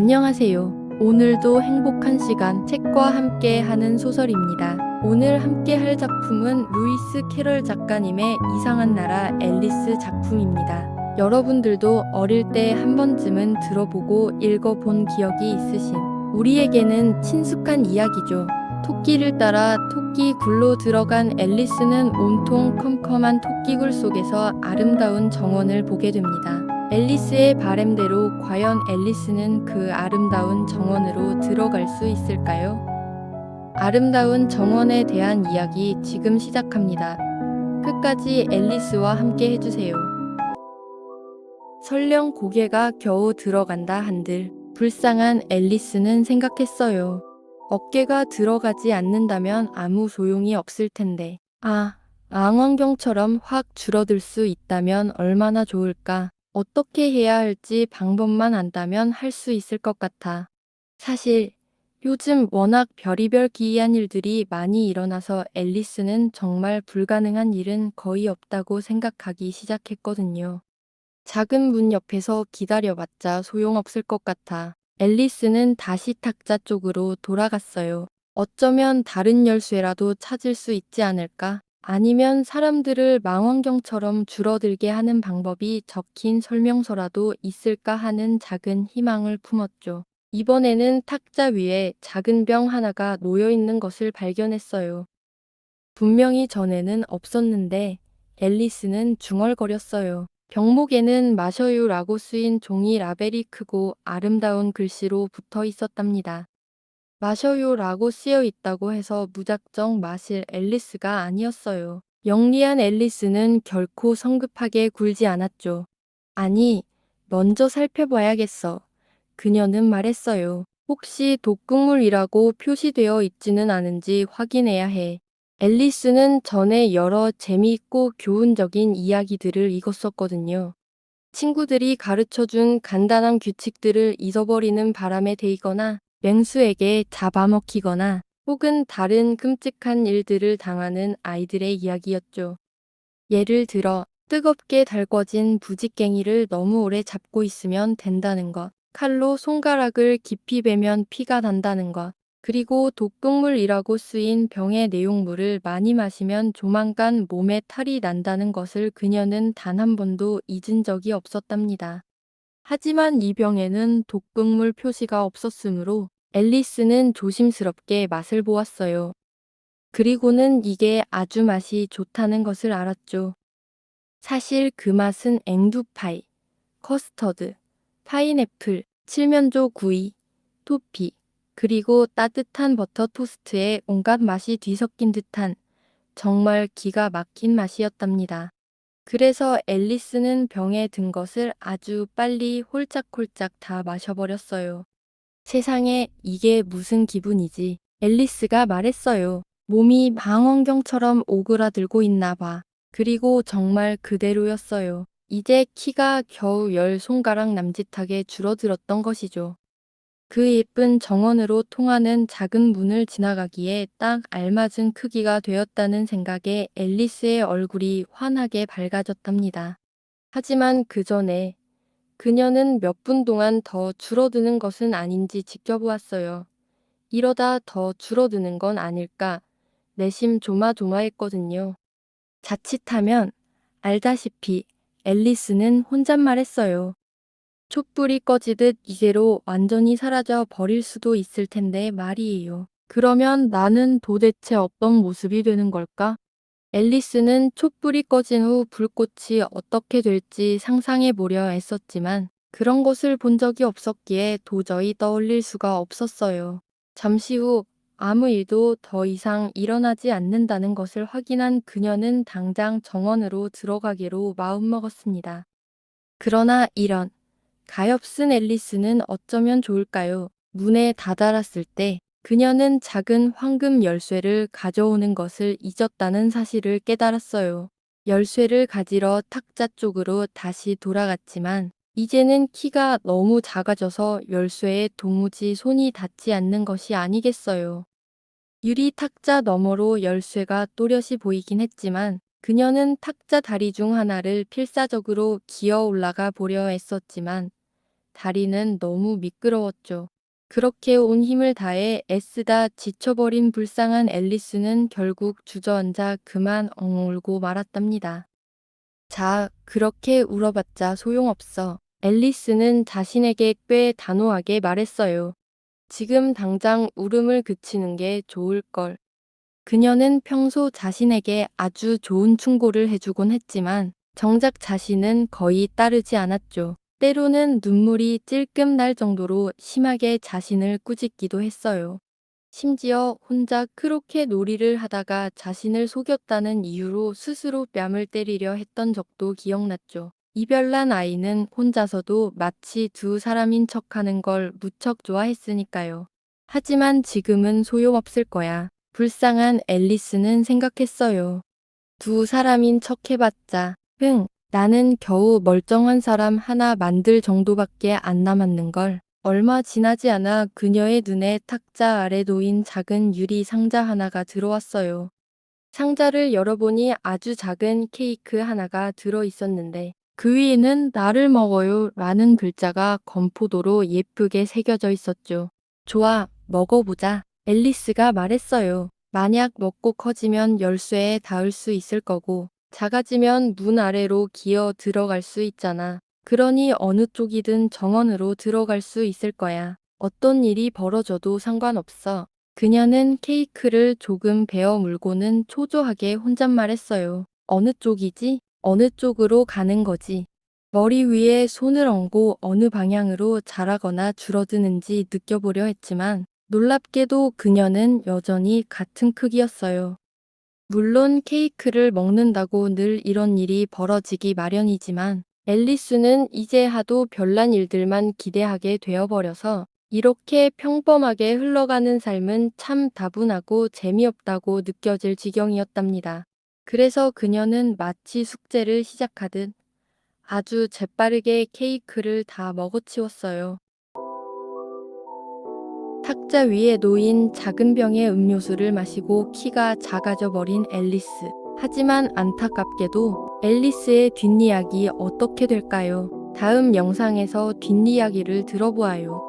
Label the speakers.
Speaker 1: 안녕하세요. 오늘도 행복한 시간 책과 함께 하는 소설입니다. 오늘 함께 할 작품은 루이스 캐럴 작가님의 이상한 나라 앨리스 작품입니다. 여러분들도 어릴 때 한 번쯤은 들어보고 읽어본 기억이 있으신 우리에게는 친숙한 이야기죠. 토끼를 따라 토끼 굴로 들어간 앨리스는 온통 컴컴한 토끼굴 속에서 아름다운 정원을 보게 됩니다. 앨리스의 바램대로 과연 앨리스는 그 아름다운 정원으로 들어갈 수 있을까요? 아름다운 정원에 대한 이야기 지금 시작합니다. 끝까지 앨리스와 함께 해주세요. 설령 고개가 겨우 들어간다 한들 불쌍한 앨리스는 생각했어요. 어깨가 들어가지 않는다면 아무 소용이 없을 텐데. 망원경처럼 확 줄어들 수 있다면 얼마나 좋을까. 어떻게 해야 할지 방법만 안다면 할 수 있을 것 같아. 사실 요즘 워낙 별의별 기이한 일들이 많이 일어나서 앨리스는 정말 불가능한 일은 거의 없다고 생각하기 시작했거든요. 작은 문 옆에서 기다려봤자 소용없을 것 같아. 앨리스는 다시 탁자 쪽으로 돌아갔어요. 어쩌면 다른 열쇠라도 찾을 수 있지 않을까? 아니면 사람들을 망원경처럼 줄어들게 하는 방법이 적힌 설명서라도 있을까 하는 작은 희망을 품었죠. 이번에는 탁자 위에 작은 병 하나가 놓여 있는 것을 발견했어요. 분명히 전에는 없었는데 앨리스는 중얼거렸어요. 병목에는 마셔요라고 쓰인 종이 라벨이 크고 아름다운 글씨로 붙어 있었답니다. 마셔요라고 쓰여 있다고 해서 무작정 마실 앨리스가 아니었어요. 영리한 앨리스는 결코 성급하게 굴지 않았죠. 아니, 먼저 살펴봐야겠어. 그녀는 말했어요. 혹시 독극물이라고 표시되어 있지는 않은지 확인해야 해. 앨리스는 전에 여러 재미있고 교훈적인 이야기들을 읽었었거든요. 친구들이 가르쳐준 간단한 규칙들을 잊어버리는 바람에 데이거나 맹수에게 잡아먹히거나 혹은 다른 끔찍한 일들을 당하는 아이들의 이야기였죠. 예를 들어 뜨겁게 달궈진 부직갱이를 너무 오래 잡고 있으면 된다는 것, 칼로 손가락을 깊이 베면 피가 난다는 것, 그리고 독극물이라고 쓰인 병의 내용물을 많이 마시면 조만간 몸에 탈이 난다는 것을 그녀는 단 한 번도 잊은 적이 없었답니다. 하지만 이 병에는 독극물 표시가 없었으므로 앨리스는 조심스럽게 맛을 보았어요. 그리고는 이게 아주 맛이 좋다는 것을 알았죠. 사실 그 맛은 앵두파이, 커스터드, 파인애플, 칠면조 구이, 토피, 그리고 따뜻한 버터 토스트에 온갖 맛이 뒤섞인 듯한 정말 기가 막힌 맛이었답니다. 그래서 앨리스는 병에 든 것을 아주 빨리 홀짝홀짝 다 마셔버렸어요. 세상에 이게 무슨 기분이지? 앨리스가 말했어요. 몸이 망원경처럼 오그라들고 있나 봐. 그리고 정말 그대로였어요. 이제 키가 겨우 10손가락 남짓하게 줄어들었던 것이죠. 그 예쁜 정원으로 통하는 작은 문을 지나가기에 딱 알맞은 크기가 되었다는 생각에 앨리스의 얼굴이 환하게 밝아졌답니다. 하지만 그 전에 그녀는 몇 분 동안 더 줄어드는 것은 아닌지 지켜보았어요. 이러다 더 줄어드는 건 아닐까 내심 조마조마했거든요. 자칫하면 알다시피 앨리스는 혼잣말했어요. 촛불이 꺼지듯 이대로 완전히 사라져 버릴 수도 있을 텐데 말이에요. 그러면 나는 도대체 어떤 모습이 되는 걸까? 앨리스는 촛불이 꺼진 후 불꽃이 어떻게 될지 상상해 보려 애썼지만 그런 것을 본 적이 없었기에 도저히 떠올릴 수가 없었어요. 잠시 후 아무 일도 더 이상 일어나지 않는다는 것을 확인한 그녀는 당장 정원으로 들어가기로 마음먹었습니다. 그러나 이런 가엾은 앨리스는 어쩌면 좋을까요? 문에 다다랐을 때 그녀는 작은 황금 열쇠를 가져오는 것을 잊었다는 사실을 깨달았어요. 열쇠를 가지러 탁자 쪽으로 다시 돌아갔지만 이제는 키가 너무 작아져서 열쇠에 도무지 손이 닿지 않는 것이 아니겠어요. 유리 탁자 너머로 열쇠가 또렷이 보이긴 했지만 그녀는 탁자 다리 중 하나를 필사적으로 기어 올라가 보려 애썼지만 다리는 너무 미끄러웠죠. 그렇게 온 힘을 다해 애쓰다 지쳐버린 불쌍한 앨리스는 결국 주저앉아 그만 엉울고 말았답니다. 자, 그렇게 울어봤자 소용없어. 앨리스는 자신에게 꽤 단호하게 말했어요. 지금 당장 울음을 그치는 게 좋을걸. 그녀는 평소 자신에게 아주 좋은 충고를 해주곤 했지만 정작 자신은 거의 따르지 않았죠. 때로는 눈물이 찔끔 날 정도로 심하게 자신을 꾸짖기도 했어요. 심지어 혼자 그렇게 놀이를 하다가 자신을 속였다는 이유로 스스로 뺨을 때리려 했던 적도 기억났죠. 이별난 아이는 혼자서도 마치 두 사람인 척하는 걸 무척 좋아했으니까요. 하지만 지금은 소용없을 거야. 불쌍한 앨리스는 생각했어요. 두 사람인 척 해봤자, 나는 겨우 멀쩡한 사람 하나 만들 정도밖에 안 남았는걸. 얼마 지나지 않아 그녀의 눈에 탁자 아래 놓인 작은 유리 상자 하나가 들어왔어요. 상자를 열어보니 아주 작은 케이크 하나가 들어 있었는데 그 위에는 나를 먹어요 라는 글자가 건포도로 예쁘게 새겨져 있었죠. 좋아, 먹어보자. 앨리스가 말했어요. 만약 먹고 커지면 열쇠에 닿을 수 있을 거고 작아지면 문 아래로 기어 들어갈 수 있잖아. 그러니 어느 쪽이든 정원으로 들어갈 수 있을 거야. 어떤 일이 벌어져도 상관없어. 그녀는 케이크를 조금 베어 물고는 초조하게 혼잣말했어요. 어느 쪽이지? 어느 쪽으로 가는 거지? 머리 위에 손을 얹고 어느 방향으로 자라거나 줄어드는지 느껴보려 했지만 놀랍게도 그녀는 여전히 같은 크기였어요. 물론 케이크를 먹는다고 늘 이런 일이 벌어지기 마련이지만 앨리스는 이제 하도 별난 일들만 기대하게 되어버려서 이렇게 평범하게 흘러가는 삶은 참 다분하고 재미없다고 느껴질 지경이었답니다. 그래서 그녀는 마치 숙제를 시작하듯 아주 재빠르게 케이크를 다 먹어치웠어요. 탁자 위에 놓인 작은 병의 음료수를 마시고 키가 작아져 버린 앨리스. 하지만 안타깝게도 앨리스의 뒷이야기 어떻게 될까요? 다음 영상에서 뒷이야기를 들어보아요.